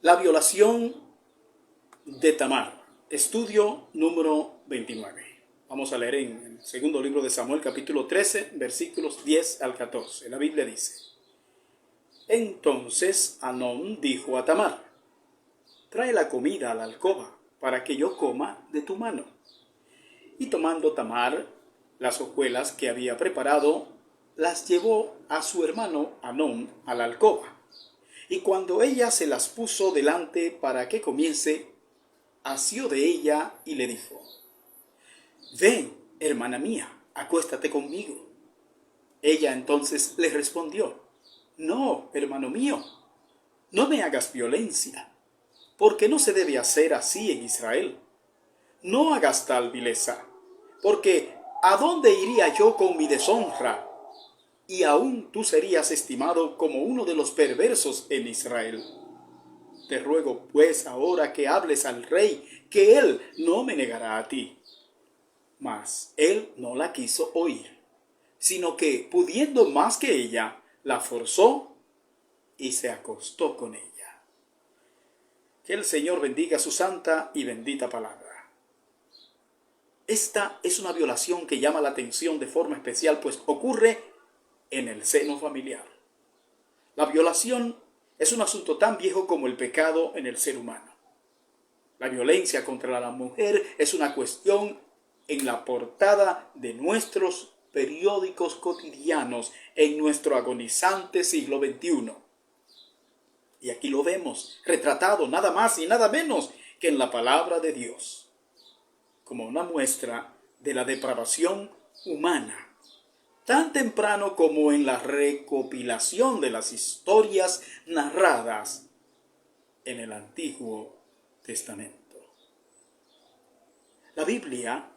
La violación de Tamar, estudio número 29. Vamos a leer en el segundo libro de Samuel, capítulo 13, versículos 10 al 14. La Biblia dice: Entonces Amnón dijo a Tamar: trae la comida a la alcoba, para que yo coma de tu mano. Y tomando Tamar las hojuelas que había preparado, las llevó a su hermano Amnón a la alcoba. Y cuando ella se las puso delante para que comiese, asió de ella y le dijo: ven, hermana mía, acuéstate conmigo. Ella entonces le respondió: no, hermano mío, no me hagas violencia, porque no se debe hacer así en Israel. No hagas tal vileza, porque ¿a dónde iría yo con mi deshonra? Y aún tú serías estimado como uno de los perversos en Israel. Te ruego pues ahora que hables al rey, que él no me negará a ti. Mas él no la quiso oír, sino que, pudiendo más que ella, la forzó y se acostó con ella. Que el Señor bendiga su santa y bendita palabra. Esta es una violación que llama la atención de forma especial, pues ocurre en el seno familiar. La violación es un asunto tan viejo como el pecado en el ser humano. La violencia contra la mujer es una cuestión en la portada de nuestros periódicos cotidianos en nuestro agonizante siglo XXI. Y aquí lo vemos retratado nada más y nada menos que en la palabra de Dios, como una muestra de la depravación humana, tan temprano como en la recopilación de las historias narradas en el Antiguo Testamento. La Biblia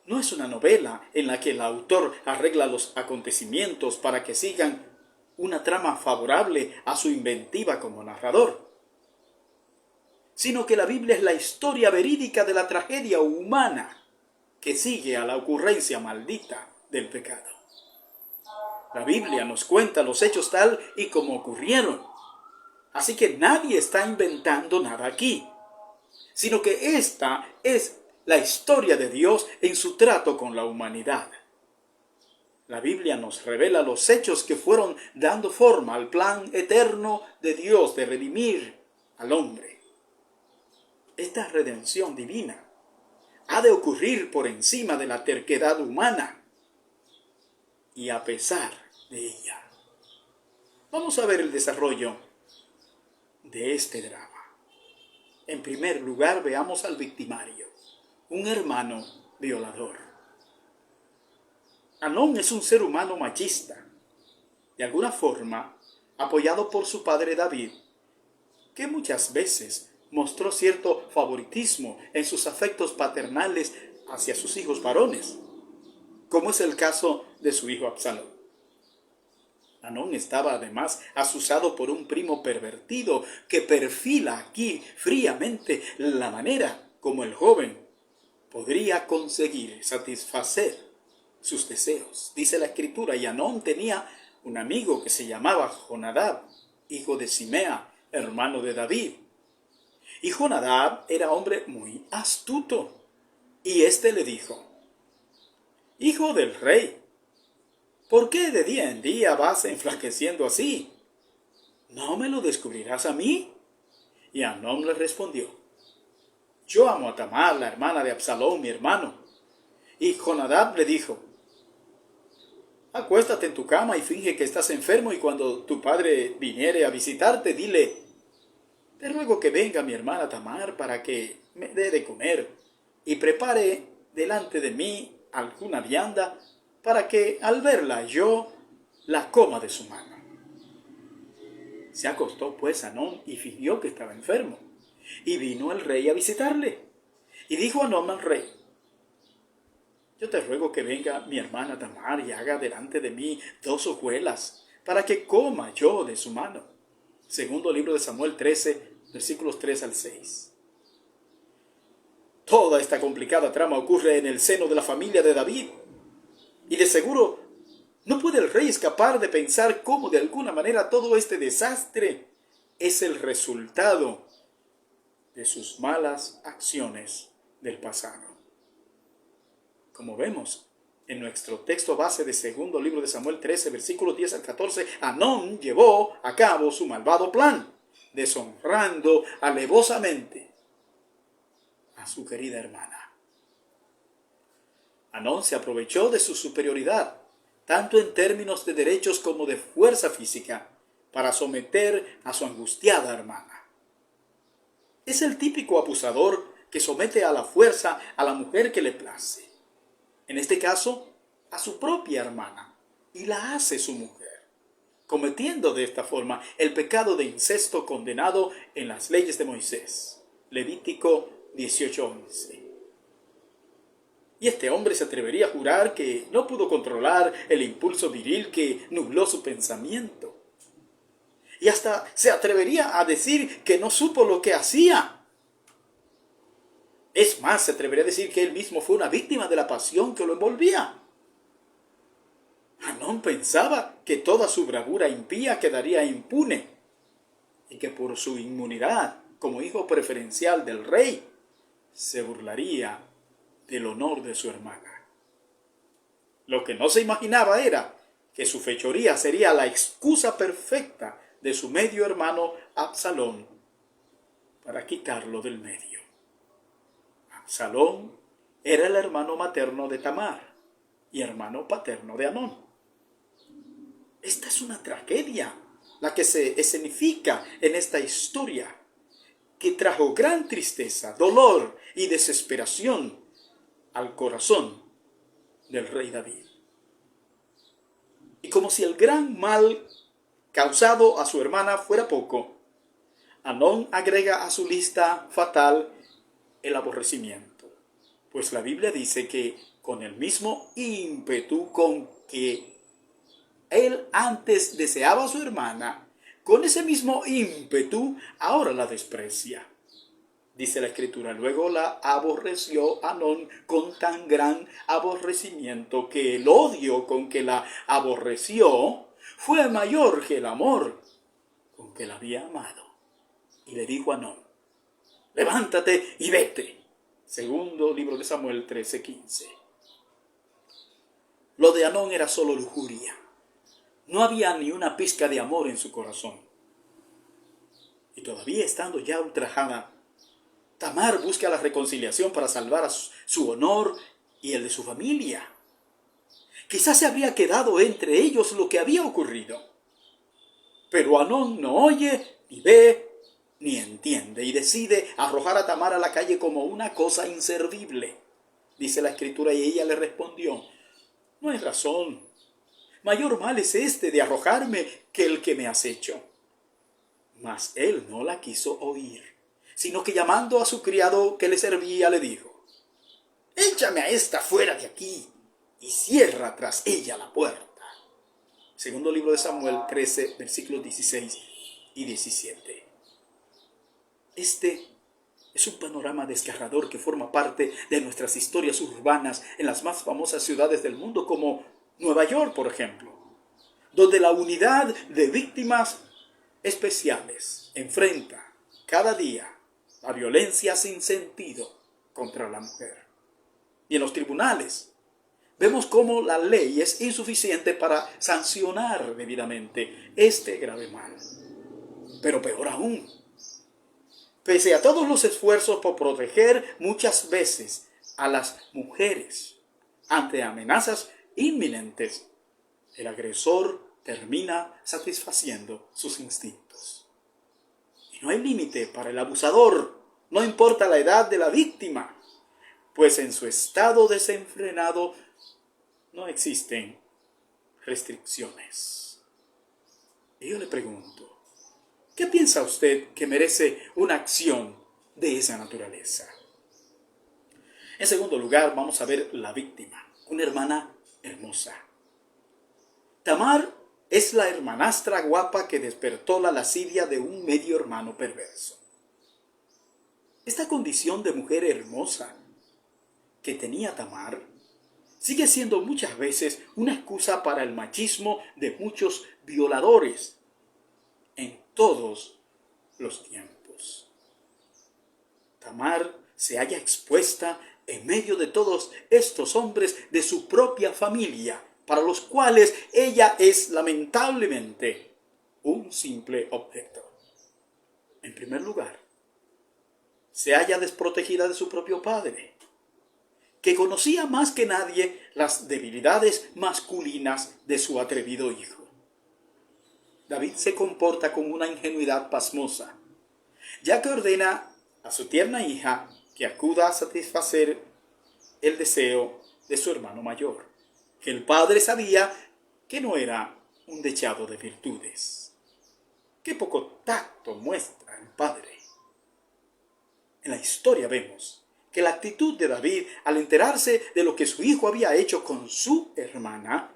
no es una novela en la que el autor arregla los acontecimientos para que sigan una trama favorable a su inventiva como narrador, sino que la Biblia es la historia verídica de la tragedia humana que sigue a la ocurrencia maldita del pecado. La Biblia nos cuenta los hechos tal y como ocurrieron, así que nadie está inventando nada aquí, sino que esta es la historia de Dios en su trato con la humanidad. La Biblia nos revela los hechos que fueron dando forma al plan eterno de Dios de redimir al hombre. Esta redención divina ha de ocurrir por encima de la terquedad humana y a pesar de ella. Vamos a ver el desarrollo de este drama. En primer lugar, veamos al victimario, un hermano violador. Amnón es un ser humano machista, de alguna forma apoyado por su padre David, que muchas veces mostró cierto favoritismo en sus afectos paternales hacia sus hijos varones, como es el caso de su hijo Absalón. Amnón estaba además asusado por un primo pervertido que perfila aquí fríamente la manera como el joven podría conseguir satisfacer sus deseos. Dice la Escritura: y Amnón tenía un amigo que se llamaba Jonadab, hijo de Simea, hermano de David. Y Jonadab era hombre muy astuto. Y éste le dijo: hijo del rey, ¿por qué de día en día vas enflaqueciendo así? ¿No me lo descubrirás a mí? Y Amnón le respondió: yo amo a Tamar, la hermana de Absalón, mi hermano. Y Jonadab le dijo: acuéstate en tu cama y finge que estás enfermo, y cuando tu padre viniere a visitarte, dile: te ruego que venga mi hermana Tamar para que me dé de comer, y prepare delante de mí alguna vianda, para que al verla yo la coma de su mano. Se acostó pues Amnón y fingió que estaba enfermo. Y vino el rey a visitarle. Y dijo Amnón al rey: yo te ruego que venga mi hermana Tamar y haga delante de mí 2 hojuelas, para que coma yo de su mano. Segundo libro de Samuel 13, versículos 3 al 6. Toda esta complicada trama ocurre en el seno de la familia de David. Y de seguro no puede el rey escapar de pensar cómo de alguna manera todo este desastre es el resultado de sus malas acciones del pasado. Como vemos en nuestro texto base de segundo libro de Samuel 13, versículos 10 al 14, Amnón llevó a cabo su malvado plan, deshonrando alevosamente a su querida hermana. Amnón se aprovechó de su superioridad, tanto en términos de derechos como de fuerza física, para someter a su angustiada hermana. Es el típico abusador que somete a la fuerza a la mujer que le place, en este caso a su propia hermana, y la hace su mujer, cometiendo de esta forma el pecado de incesto condenado en las leyes de Moisés. Levítico 18:11. Y este hombre se atrevería a jurar que no pudo controlar el impulso viril que nubló su pensamiento. Y hasta se atrevería a decir que no supo lo que hacía. Es más, se atrevería a decir que él mismo fue una víctima de la pasión que lo envolvía. Amnón pensaba que toda su bravura impía quedaría impune y que por su inmunidad como hijo preferencial del rey se burlaría del honor de su hermana. Lo que no se imaginaba era que su fechoría sería la excusa perfecta de su medio hermano Absalón para quitarlo del medio. Absalón era el hermano materno de Tamar y hermano paterno de Amnón. Esta es una tragedia, la que se escenifica en esta historia, que trajo gran tristeza, dolor y desesperación al corazón del rey David. Y como si el gran mal causado a su hermana fuera poco, Amnón agrega a su lista fatal el aborrecimiento, pues la Biblia dice que con el mismo ímpetu con que él antes deseaba a su hermana, con ese mismo ímpetu ahora la desprecia. Dice la Escritura, luego la aborreció Amnón con tan gran aborrecimiento que el odio con que la aborreció fue mayor que el amor con que la había amado. Y le dijo a Amnón, levántate y vete. Segundo libro de Samuel 13:15. Lo de Amnón era solo lujuria. No había ni una pizca de amor en su corazón. Y todavía estando ya ultrajada, Tamar busca la reconciliación para salvar a su honor y el de su familia. Quizás se habría quedado entre ellos lo que había ocurrido. Pero Amnón no oye, ni ve, ni entiende, y decide arrojar a Tamar a la calle como una cosa inservible. Dice la Escritura, y ella le respondió, no hay razón. Mayor mal es este de arrojarme que el que me has hecho. Mas él no la quiso oír, sino que llamando a su criado que le servía, le dijo, échame a esta fuera de aquí y cierra tras ella la puerta. Segundo libro de Samuel 13, versículos 16 y 17. Este es un panorama desgarrador que forma parte de nuestras historias urbanas en las más famosas ciudades del mundo, como Nueva York, por ejemplo, donde la unidad de víctimas especiales enfrenta cada día la violencia sin sentido contra la mujer. Y en los tribunales vemos cómo la ley es insuficiente para sancionar debidamente este grave mal. Pero peor aún, pese a todos los esfuerzos por proteger muchas veces a las mujeres ante amenazas inminentes, el agresor termina satisfaciendo sus instintos. Y no hay límite para el abusador, no importa la edad de la víctima, pues en su estado desenfrenado no existen restricciones. Y yo le pregunto, ¿qué piensa usted que merece una acción de esa naturaleza? En segundo lugar, vamos a ver la víctima, una hermana hermosa. Tamar es la hermanastra guapa que despertó la lascivia de un medio hermano perverso. Esta condición de mujer hermosa que tenía Tamar sigue siendo muchas veces una excusa para el machismo de muchos violadores en todos los tiempos. Tamar se halla expuesta en medio de todos estos hombres de su propia familia, para los cuales ella es lamentablemente un simple objeto. En primer lugar, se halla desprotegida de su propio padre, que conocía más que nadie las debilidades masculinas de su atrevido hijo. David se comporta con una ingenuidad pasmosa, ya que ordena a su tierna hija que acuda a satisfacer el deseo de su hermano mayor, que el padre sabía que no era un dechado de virtudes. Qué poco tacto muestra el padre. En la historia vemos que la actitud de David al enterarse de lo que su hijo había hecho con su hermana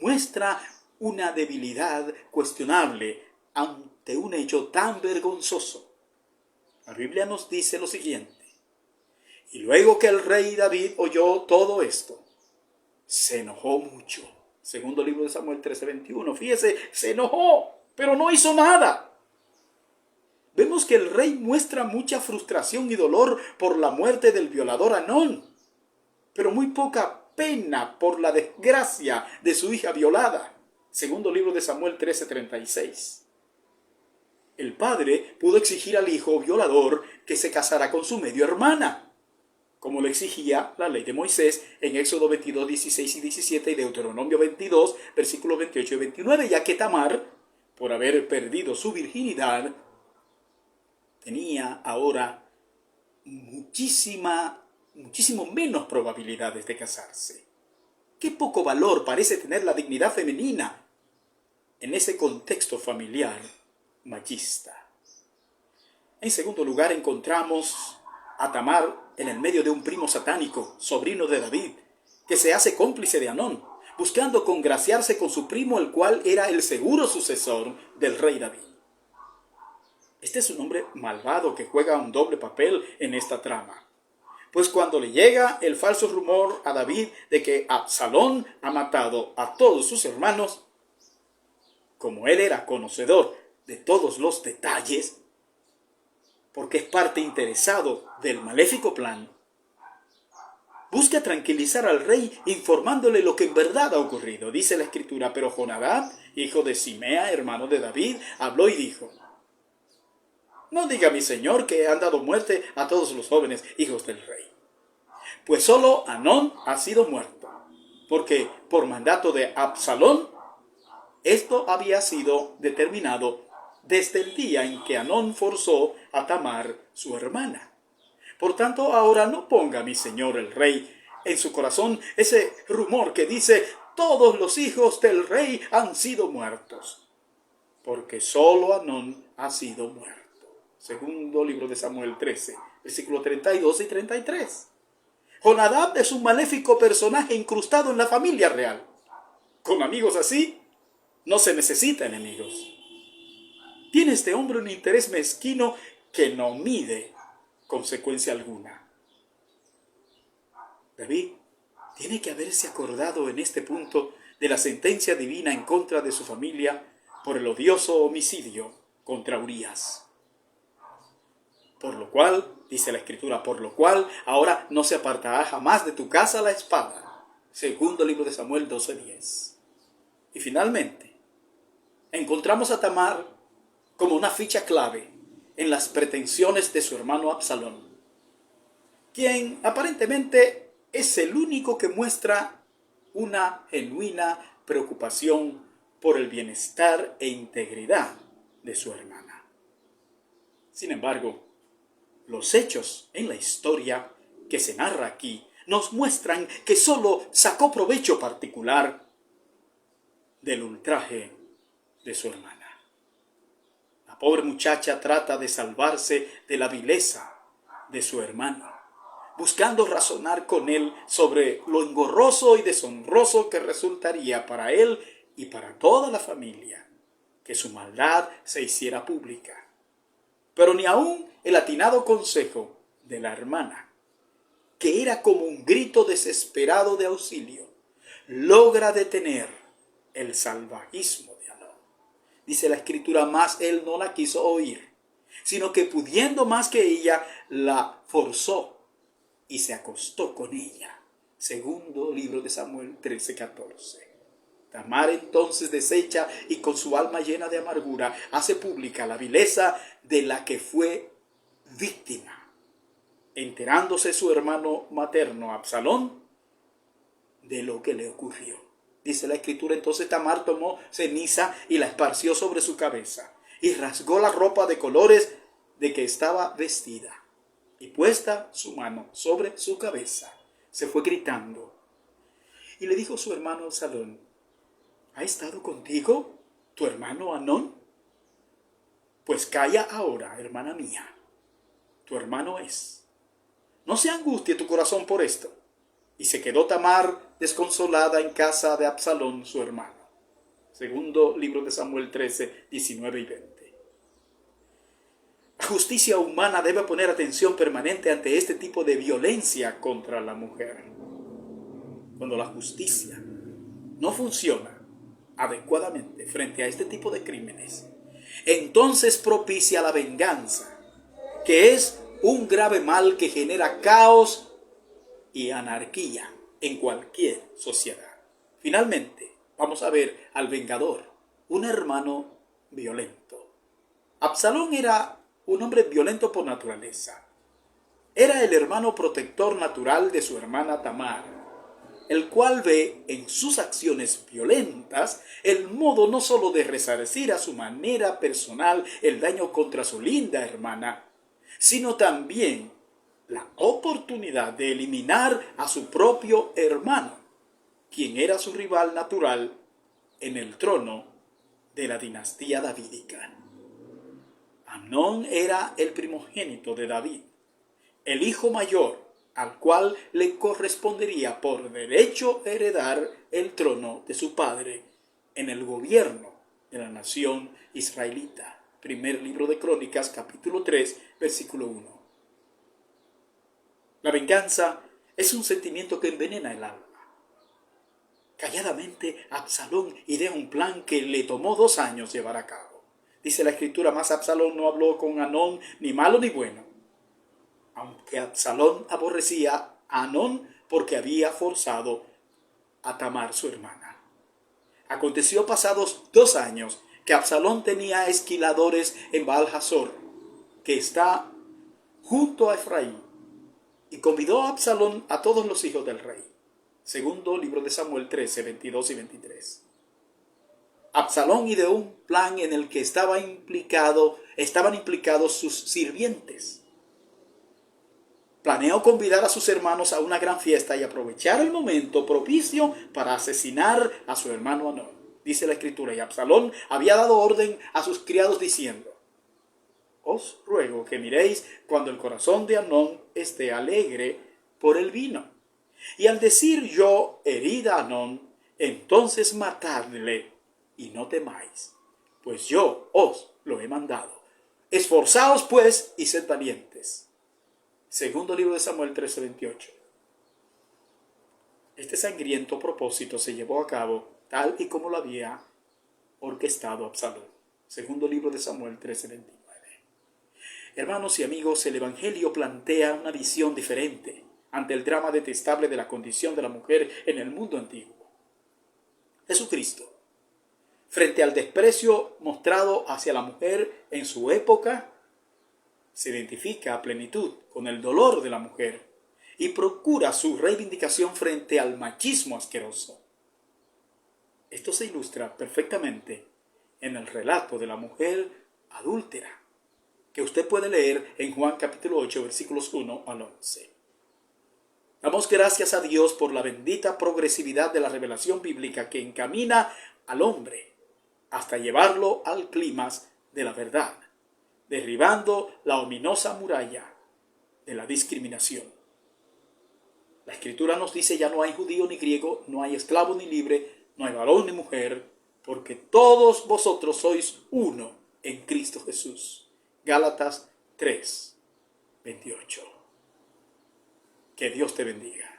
muestra una debilidad cuestionable ante un hecho tan vergonzoso. La Biblia nos dice lo siguiente: y luego que el rey David oyó todo esto, se enojó mucho. Segundo libro de Samuel 13:21. Fíjese, se enojó, pero no hizo nada. Vemos que el rey muestra mucha frustración y dolor por la muerte del violador Amnón, pero muy poca pena por la desgracia de su hija violada. Segundo libro de Samuel 13:36. El padre pudo exigir al hijo violador que se casara con su medio hermana, como lo exigía la ley de Moisés en Éxodo 22, 16 y 17 y Deuteronomio 22, versículos 28 y 29, ya que Tamar, por haber perdido su virginidad, tenía ahora muchísimo menos probabilidades de casarse. Qué poco valor parece tener la dignidad femenina en ese contexto familiar machista. En segundo lugar, encontramos a Tamar en el medio de un primo satánico, sobrino de David, que se hace cómplice de Amnón, buscando congraciarse con su primo, el cual era el seguro sucesor del rey David. Este es un hombre malvado que juega un doble papel en esta trama. Pues cuando le llega el falso rumor a David de que Absalón ha matado a todos sus hermanos, como él era conocedor de todos los detalles, porque es parte interesado del maléfico plan, busca tranquilizar al rey informándole lo que en verdad ha ocurrido. Dice la escritura: pero Jonadab, hijo de Simea, hermano de David, habló y dijo: no diga mi señor que han dado muerte a todos los jóvenes hijos del rey, pues solo Amnón ha sido muerto, porque por mandato de Absalón esto había sido determinado desde el día en que Amnón forzó a Tamar, su hermana. Por tanto, ahora no ponga mi señor el rey en su corazón ese rumor que dice: todos los hijos del rey han sido muertos, porque solo Amnón ha sido muerto. Segundo libro de Samuel 13, versículos 32 y 33. Jonadab es un maléfico personaje incrustado en la familia real. Con amigos así, no se necesita enemigos. Tiene este hombre un interés mezquino que no mide consecuencia alguna. David tiene que haberse acordado en este punto de la sentencia divina en contra de su familia por el odioso homicidio contra Urías. Por lo cual, dice la escritura, por lo cual ahora no se apartará jamás de tu casa la espada. Segundo libro de Samuel 12:10. Y finalmente, encontramos a Tamar como una ficha clave en las pretensiones de su hermano Absalón, quien aparentemente es el único que muestra una genuina preocupación por el bienestar e integridad de su hermana. Sin embargo, los hechos en la historia que se narra aquí nos muestran que solo sacó provecho particular del ultraje de su hermana. La pobre muchacha trata de salvarse de la vileza de su hermano, buscando razonar con él sobre lo engorroso y deshonroso que resultaría para él y para toda la familia que su maldad se hiciera pública. Pero ni aun el atinado consejo de la hermana, que era como un grito desesperado de auxilio, logra detener el salvajismo de Amnón. Dice la escritura: mas él no la quiso oír, sino que pudiendo más que ella, la forzó y se acostó con ella. Segundo libro de Samuel 13:14. Tamar entonces deshecha y con su alma llena de amargura, hace pública la vileza de la que fue víctima. Enterándose su hermano materno Absalón de lo que le ocurrió. Dice la escritura, entonces Tamar tomó ceniza y la esparció sobre su cabeza y rasgó la ropa de colores de que estaba vestida. Y puesta su mano sobre su cabeza, se fue gritando. Y le dijo su hermano Absalón, ¿ha estado contigo tu hermano Amnón? Pues calla ahora, hermana mía, tu hermano es. No se angustie tu corazón por esto. Y se quedó Tamar desconsolada en casa de Absalón, su hermano. Segundo libro de Samuel 13, 19 y 20. La justicia humana debe poner atención permanente ante este tipo de violencia contra la mujer. Cuando la justicia no funciona adecuadamente frente a este tipo de crímenes, entonces propicia la venganza, que es un grave mal que genera caos y anarquía en cualquier sociedad. Finalmente, vamos a ver al vengador, un hermano violento. Absalón era un hombre violento por naturaleza. Era el hermano protector natural de su hermana Tamar, el cual ve en sus acciones violentas el modo no solo de resarcir a su manera personal el daño contra su linda hermana, sino también la oportunidad de eliminar a su propio hermano, quien era su rival natural en el trono de la dinastía davídica. Amnón era el primogénito de David, el hijo mayor, al cual le correspondería por derecho heredar el trono de su padre en el gobierno de la nación israelita. Primer libro de Crónicas, capítulo 3, versículo 1. La venganza es un sentimiento que envenena el alma. Calladamente, Absalón idea un plan que le tomó 2 años llevar a cabo. Dice la escritura, más Absalón no habló con Amnón ni malo ni bueno. Aunque Absalón aborrecía a Amnón porque había forzado a Tamar su hermana. Aconteció pasados 2 años que Absalón tenía esquiladores en Baal-Hazor, que está junto a Efraín, y convidó a Absalón a todos los hijos del rey. Segundo libro de Samuel 13, 22 y 23. Absalón ideó un plan en el que estaban implicados sus sirvientes. Planeó convidar a sus hermanos a una gran fiesta y aprovechar el momento propicio para asesinar a su hermano Amnón. Dice la escritura, y Absalón había dado orden a sus criados diciendo, os ruego que miréis cuando el corazón de Amnón esté alegre por el vino. Y al decir yo herida a Amnón, entonces matadle y no temáis, pues yo os lo he mandado. Esforzaos pues y sed valientes. Segundo libro de Samuel 13:28. Este sangriento propósito se llevó a cabo tal y como lo había orquestado Absalón. Segundo libro de Samuel 13:29. Hermanos y amigos, el Evangelio plantea una visión diferente ante el drama detestable de la condición de la mujer en el mundo antiguo. Jesucristo, frente al desprecio mostrado hacia la mujer en su época, se identifica a plenitud con el dolor de la mujer y procura su reivindicación frente al machismo asqueroso. Esto se ilustra perfectamente en el relato de la mujer adúltera, que usted puede leer en Juan capítulo 8, versículos 1 al 11. Damos gracias a Dios por la bendita progresividad de la revelación bíblica que encamina al hombre hasta llevarlo al clímax de la verdad, derribando la ominosa muralla de la discriminación. La Escritura nos dice, ya no hay judío ni griego, no hay esclavo ni libre, no hay varón ni mujer, porque todos vosotros sois uno en Cristo Jesús. Gálatas 3, 28. Que Dios te bendiga.